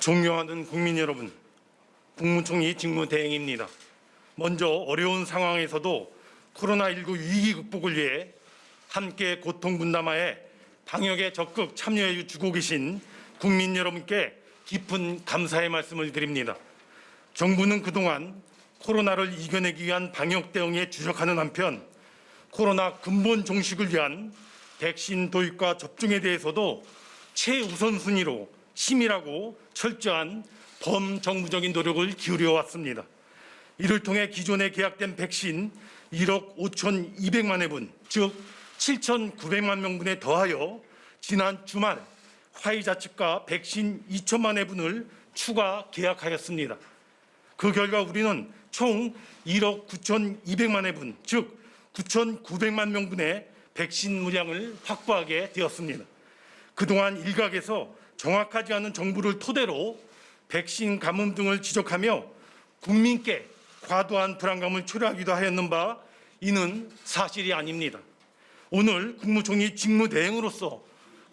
존경하는 국민 여러분, 국무총리 직무대행입니다. 먼저 어려운 상황에서도 코로나19 위기 극복을 위해 함께 고통 분담하에 방역에 적극 참여해 주고 계신 국민 여러분께 깊은 감사의 말씀을 드립니다. 정부는 그동안 코로나를 이겨내기 위한 방역 대응에 주력하는 한편 코로나 근본 종식을 위한 백신 도입과 접종에 대해서도 최우선순위로 치밀하고 철저한 범정부적인 노력을 기울여 왔습니다. 이를 통해 기존에 계약된 백신 1억 5,200만 회분, 즉 7,900만 명분에 더하여 지난 주말 화이자 측과 백신 2천만 회분을 추가 계약하였습니다. 그 결과 우리는 총 1억 9,200만 회분, 즉 9,900만 명분의 백신 물량을 확보하게 되었습니다. 그동안 일각에서 정확하지 않은 정보를 토대로 백신 가뭄 등을 지적하며 국민께 과도한 불안감을 초래하기도 하였는 바 이는 사실이 아닙니다. 오늘 국무총리 직무대행으로서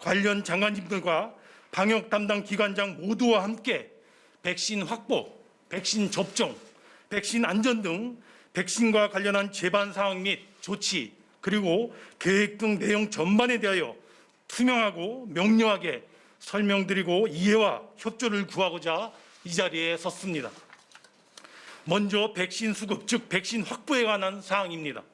관련 장관님들과 방역 담당 기관장 모두와 함께 백신 확보, 백신 접종, 백신 안전 등 백신과 관련한 제반 사항 및 조치 그리고 계획 등 내용 전반에 대하여 투명하고 명료하게 설명드리고 이해와 협조를 구하고자 이 자리에 섰습니다. 먼저 백신 수급, 즉 백신 확보에 관한 사항입니다.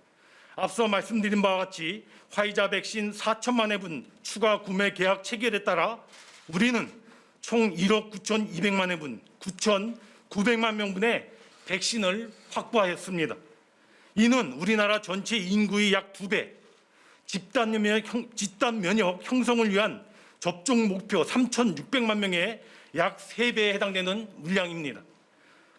앞서 말씀드린 바와 같이 화이자 백신 4천만 회분 추가 구매 계약 체결에 따라 우리는 총 1억 9,200만 회분, 9,900만 명분의 백신을 확보하였습니다. 이는 우리나라 전체 인구의 약 2배, 집단 면역 형성을 위한 접종 목표 3,600만 명의 약 3배에 해당되는 물량입니다.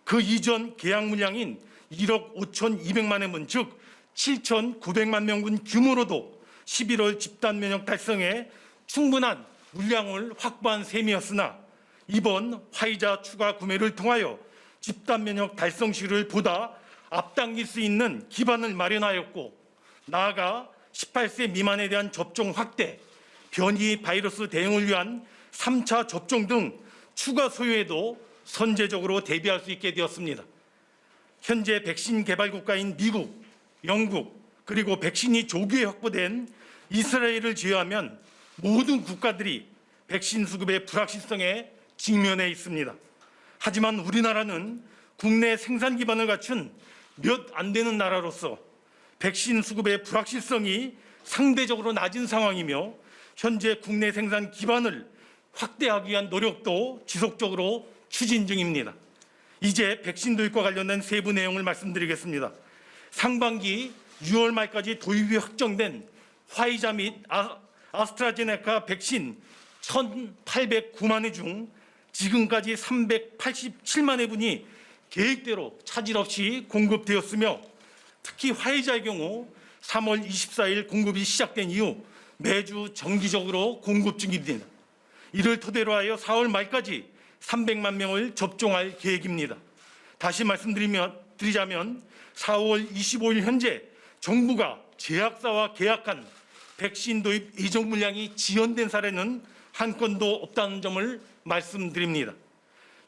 그 이전 계약 물량인 1억 5,200만 회분, 즉 7,900만 명분 규모로도 11월 집단 면역 달성에 충분한 물량을 확보한 셈이었으나 이번 화이자 추가 구매를 통하여 집단 면역 달성 시를 보다 앞당길 수 있는 기반을 마련하였고 나아가 18세 미만에 대한 접종 확대, 변이 바이러스 대응을 위한 3차 접종 등 추가 소요에도 선제적으로 대비할 수 있게 되었습니다. 현재 백신 개발 국가인 미국, 영국, 그리고 백신이 조기에 확보된 이스라엘을 제외하면 모든 국가들이 백신 수급의 불확실성에 직면해 있습니다. 하지만 우리나라는 국내 생산 기반을 갖춘 몇 안 되는 나라로서 백신 수급의 불확실성이 상대적으로 낮은 상황이며 현재 국내 생산 기반을 확대하기 위한 노력도 지속적으로 추진 중입니다. 이제 백신 도입과 관련된 세부 내용을 말씀드리겠습니다. 상반기 6월 말까지 도입이 확정된 화이자 및 아스트라제네카 백신 1,809만 회 중 지금까지 387만 회분이 계획대로 차질 없이 공급되었으며 특히 화이자의 경우 3월 24일 공급이 시작된 이후 매주 정기적으로 공급 중입니다. 이를 토대로 하여 4월 말까지 300만 명을 접종할 계획입니다. 다시 말씀드리자면 4월 25일 현재 정부가 제약사와 계약한 백신 도입 예정 물량이 지연된 사례는 한 건도 없다는 점을 말씀드립니다.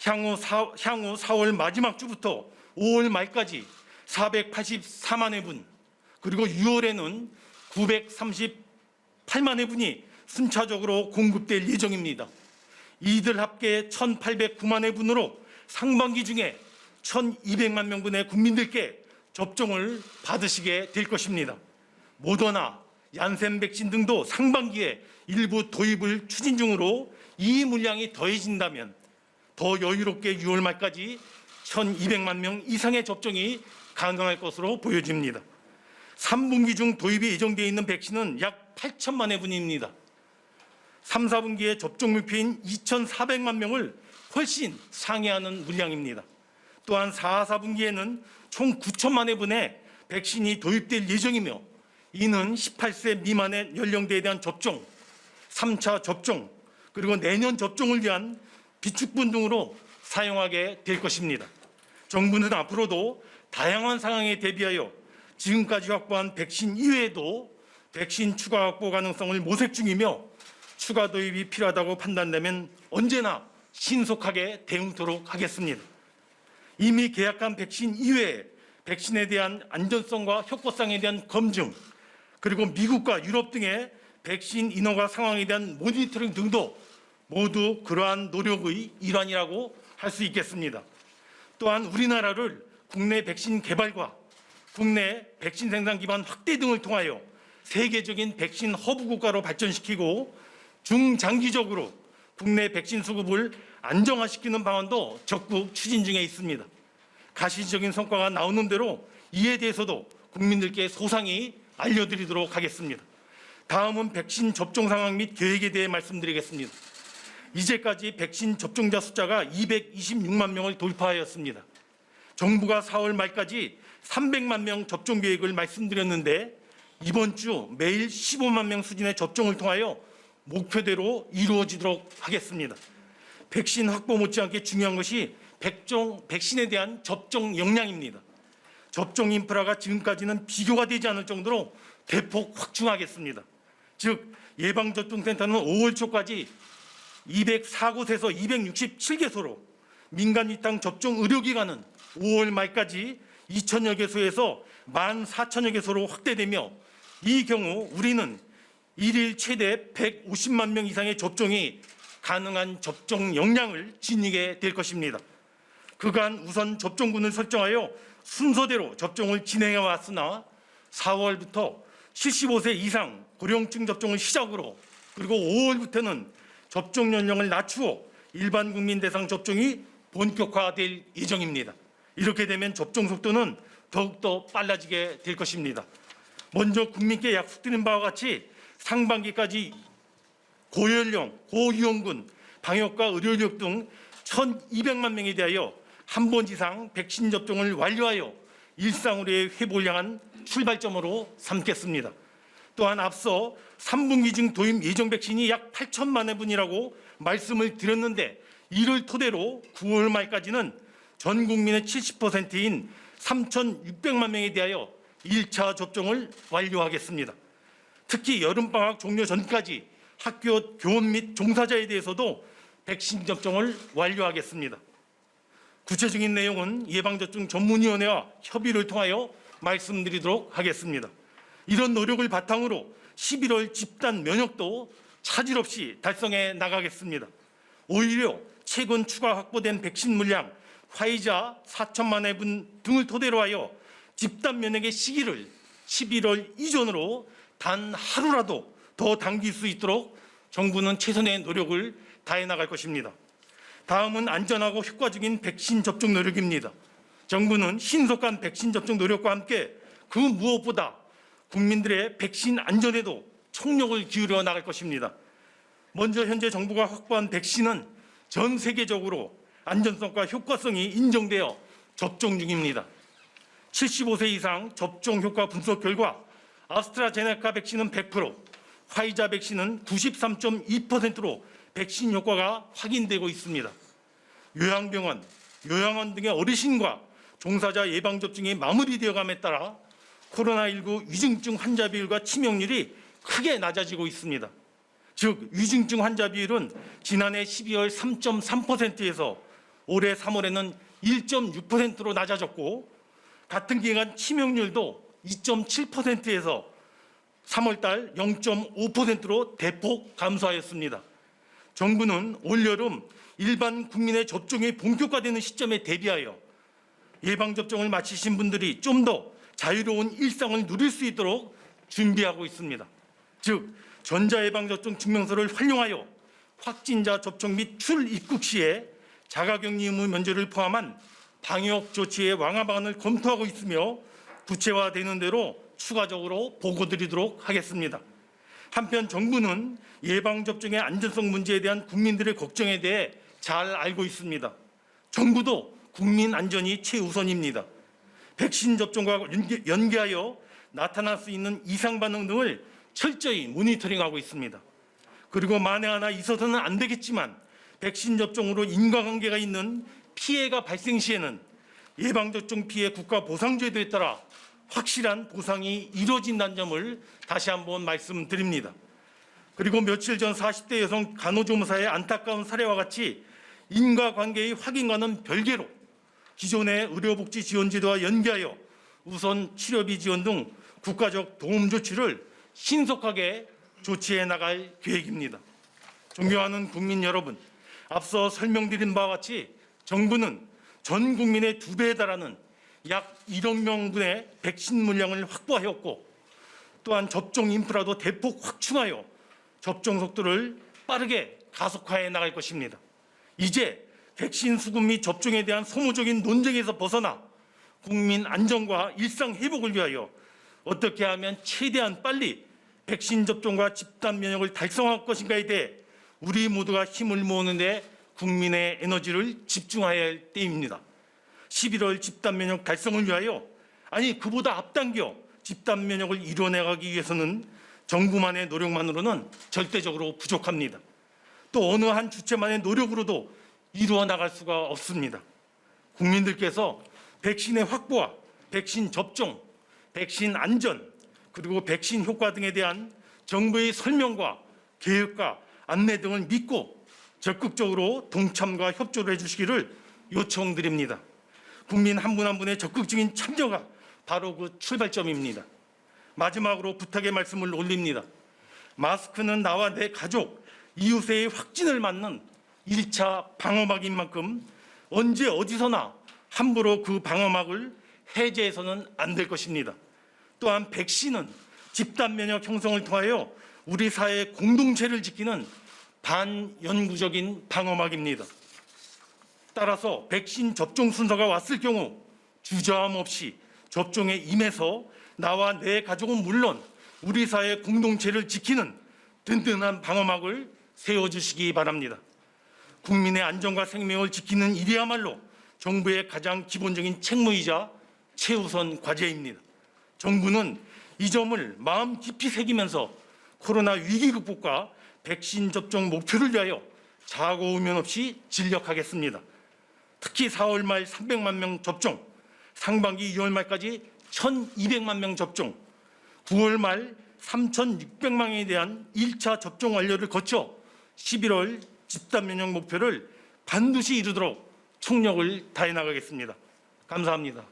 향후 4월 마지막 주부터 5월 말까지 484만 회분, 그리고 6월에는 938만 회분이 순차적으로 공급될 예정입니다. 이들 합계 1,809만 회분으로 상반기 중에 1,200만 명분의 국민들께 접종을 받으시게 될 것입니다. 모더나, 얀센 백신 등도 상반기에 일부 도입을 추진 중으로 이 물량이 더해진다면 더 여유롭게 6월 말까지 1,200만 명 이상의 접종이 가능할 것으로 보여집니다. 3분기 중 도입이 예정되어 있는 백신은 약 8천만 회분입니다. 3, 4분기에 접종 목표인 2,400만 명을 훨씬 상회하는 물량입니다. 또한 4, 4분기에는 총 9천만 회분의 백신이 도입될 예정이며 이는 18세 미만의 연령대에 대한 접종, 3차 접종, 그리고 내년 접종을 위한 비축분 등으로 사용하게 될 것입니다. 정부는 앞으로도 다양한 상황에 대비하여 지금까지 확보한 백신 이외에도 백신 추가 확보 가능성을 모색 중이며 추가 도입이 필요하다고 판단되면 언제나 신속하게 대응토록 하겠습니다. 이미 계약한 백신 이외에 백신에 대한 안전성과 효과성에 대한 검증, 그리고 미국과 유럽 등의 백신 인허가 상황에 대한 모니터링 등도 모두 그러한 노력의 일환이라고 할 수 있겠습니다. 또한 우리나라를 국내 백신 개발과 국내 백신 생산 기반 확대 등을 통하여 세계적인 백신 허브 국가로 발전시키고 중장기적으로 국내 백신 수급을 안정화시키는 방안도 적극 추진 중에 있습니다. 가시적인 성과가 나오는 대로 이에 대해서도 국민들께 소상히 알려드리도록 하겠습니다. 다음은 백신 접종 상황 및 계획에 대해 말씀드리겠습니다. 이제까지 백신 접종자 숫자가 226만 명을 돌파하였습니다. 정부가 4월 말까지 300만 명 접종 계획을 말씀드렸는데 이번 주 매일 15만 명 수준의 접종을 통하여 목표대로 이루어지도록 하겠습니다. 백신 확보 못지않게 중요한 것이 백신에 대한 접종 역량입니다. 접종 인프라가 지금까지는 비교가 되지 않을 정도로 대폭 확충하겠습니다. 즉 예방접종센터는 5월 초까지 204곳에서 267개소로, 민간 위탁 접종 의료기관은 5월 말까지 2천여 개소에서 14,000여 개소로 확대되며, 이 경우 우리는 일일 최대 150만 명 이상의 접종이 가능한 접종 역량을 지니게 될 것입니다. 그간 우선 접종군을 설정하여 순서대로 접종을 진행해 왔으나 4월부터 75세 이상 고령층 접종을 시작으로, 그리고 5월부터는 접종 연령을 낮추어 일반 국민 대상 접종이 본격화될 예정입니다. 이렇게 되면 접종 속도는 더욱더 빨라지게 될 것입니다. 먼저 국민께 약속드린 바와 같이 상반기까지 고연령, 고위험군, 방역과 의료력 등 1,200만 명에 대하여 한 번 이상 백신 접종을 완료하여 일상으로의 회복을 향한 출발점으로 삼겠습니다. 또한 앞서 3분기 중 도입 예정 백신이 약 8천만 회분이라고 말씀을 드렸는데, 이를 토대로 9월 말까지는 전 국민의 70%인 3,600만 명에 대하여 1차 접종을 완료하겠습니다. 특히 여름방학 종료 전까지 학교 교원 및 종사자에 대해서도 백신 접종을 완료하겠습니다. 구체적인 내용은 예방접종 전문위원회와 협의를 통하여 말씀드리도록 하겠습니다. 이런 노력을 바탕으로 11월 집단 면역도 차질 없이 달성해 나가겠습니다. 오히려 최근 추가 확보된 백신 물량, 화이자 4천만 회분 등을 토대로 하여 집단 면역의 시기를 11월 이전으로 단 하루라도 더 당길 수 있도록 정부는 최선의 노력을 다해 나갈 것입니다. 다음은 안전하고 효과적인 백신 접종 노력입니다. 정부는 신속한 백신 접종 노력과 함께 그 무엇보다 국민들의 백신 안전에도 총력을 기울여 나갈 것입니다. 먼저 현재 정부가 확보한 백신은 전 세계적으로 안전성과 효과성이 인정되어 접종 중입니다. 75세 이상 접종 효과 분석 결과 아스트라제네카 백신은 100%, 화이자 백신은 93.2%로 백신 효과가 확인되고 있습니다. 요양병원, 요양원 등의 어르신과 종사자 예방접종이 마무리되어감에 따라 코로나19 위중증 환자 비율과 치명률이 크게 낮아지고 있습니다. 즉 위중증 환자 비율은 지난해 12월 3.3%에서 올해 3월에는 1.6%로 낮아졌고, 같은 기간 치명률도 2.7%에서 3월달 0.5%로 대폭 감소하였습니다. 정부는 올여름 일반 국민의 접종이 본격화되는 시점에 대비하여 예방접종을 마치신 분들이 좀 더 자유로운 일상을 누릴 수 있도록 준비하고 있습니다. 즉 전자예방접종 증명서를 활용하여 확진자 접촉 및 출입국 시에 자가격리 의무 면제를 포함한 방역 조치의 완화 방안을 검토하고 있으며, 구체화되는 대로 추가적으로 보고드리도록 하겠습니다. 한편 정부는 예방접종의 안전성 문제에 대한 국민들의 걱정에 대해 잘 알고 있습니다. 정부도 국민 안전이 최우선입니다. 백신 접종과 연계하여 나타날 수 있는 이상 반응 등을 철저히 모니터링하고 있습니다. 그리고 만에 하나 있어서는 안 되겠지만 백신 접종으로 인과관계가 있는 피해가 발생 시에는 예방접종 피해 국가 보상제도에 따라 확실한 보상이 이루어진다는 점을 다시 한번 말씀드립니다. 그리고 며칠 전 40대 여성 간호조무사의 안타까운 사례와 같이 인과관계의 확인과는 별개로 기존의 의료복지 지원제도와 연계하여 우선 치료비 지원 등 국가적 도움 조치를 신속하게 조치해 나갈 계획입니다. 존경하는 국민 여러분, 앞서 설명드린 바와 같이 정부는 전 국민의 2배에 달하는 약 1억 명분의 백신 물량을 확보하였고, 또한 접종 인프라도 대폭 확충하여 접종 속도를 빠르게 가속화해 나갈 것입니다. 이제 백신 수급 및 접종에 대한 소모적인 논쟁에서 벗어나 국민 안전과 일상 회복을 위하여 어떻게 하면 최대한 빨리 백신 접종과 집단 면역을 달성할 것인가에 대해 우리 모두가 힘을 모으는 데 국민의 에너지를 집중해야 할 때입니다. 11월 집단 면역 달성을 위하여, 아니 그보다 앞당겨 집단 면역을 이뤄내가기 위해서는 정부만의 노력만으로는 절대적으로 부족합니다. 또 어느 한 주체만의 노력으로도 이루어 나갈 수가 없습니다. 국민들께서 백신의 확보와 백신 접종, 백신 안전, 그리고 백신 효과 등에 대한 정부의 설명과 계획과 안내 등을 믿고 적극적으로 동참과 협조를 해주시기를 요청드립니다. 국민 한 분 한 분의 적극적인 참여가 바로 그 출발점입니다. 마지막으로 부탁의 말씀을 올립니다. 마스크는 나와 내 가족, 이웃의 확진을 막는 1차 방어막인 만큼 언제 어디서나 함부로 그 방어막을 해제해서는 안 될 것입니다. 또한 백신은 집단 면역 형성을 통하여 우리 사회의 공동체를 지키는 반영구적인 방어막입니다. 따라서 백신 접종 순서가 왔을 경우 주저함 없이 접종에 임해서 나와 내 가족은 물론 우리 사회의 공동체를 지키는 든든한 방어막을 세워주시기 바랍니다. 국민의 안전과 생명을 지키는 일이야말로 정부의 가장 기본적인 책무이자 최우선 과제입니다. 정부는 이 점을 마음 깊이 새기면서 코로나 위기 극복과 백신 접종 목표를 위하여 좌고우면 없이 진력하겠습니다. 특히 4월 말 300만 명 접종, 상반기 2월 말까지 1,200만 명 접종, 9월 말 3,600만에 대한 1차 접종 완료를 거쳐 11월 집단 면역 목표를 반드시 이루도록 총력을 다해 나가겠습니다. 감사합니다.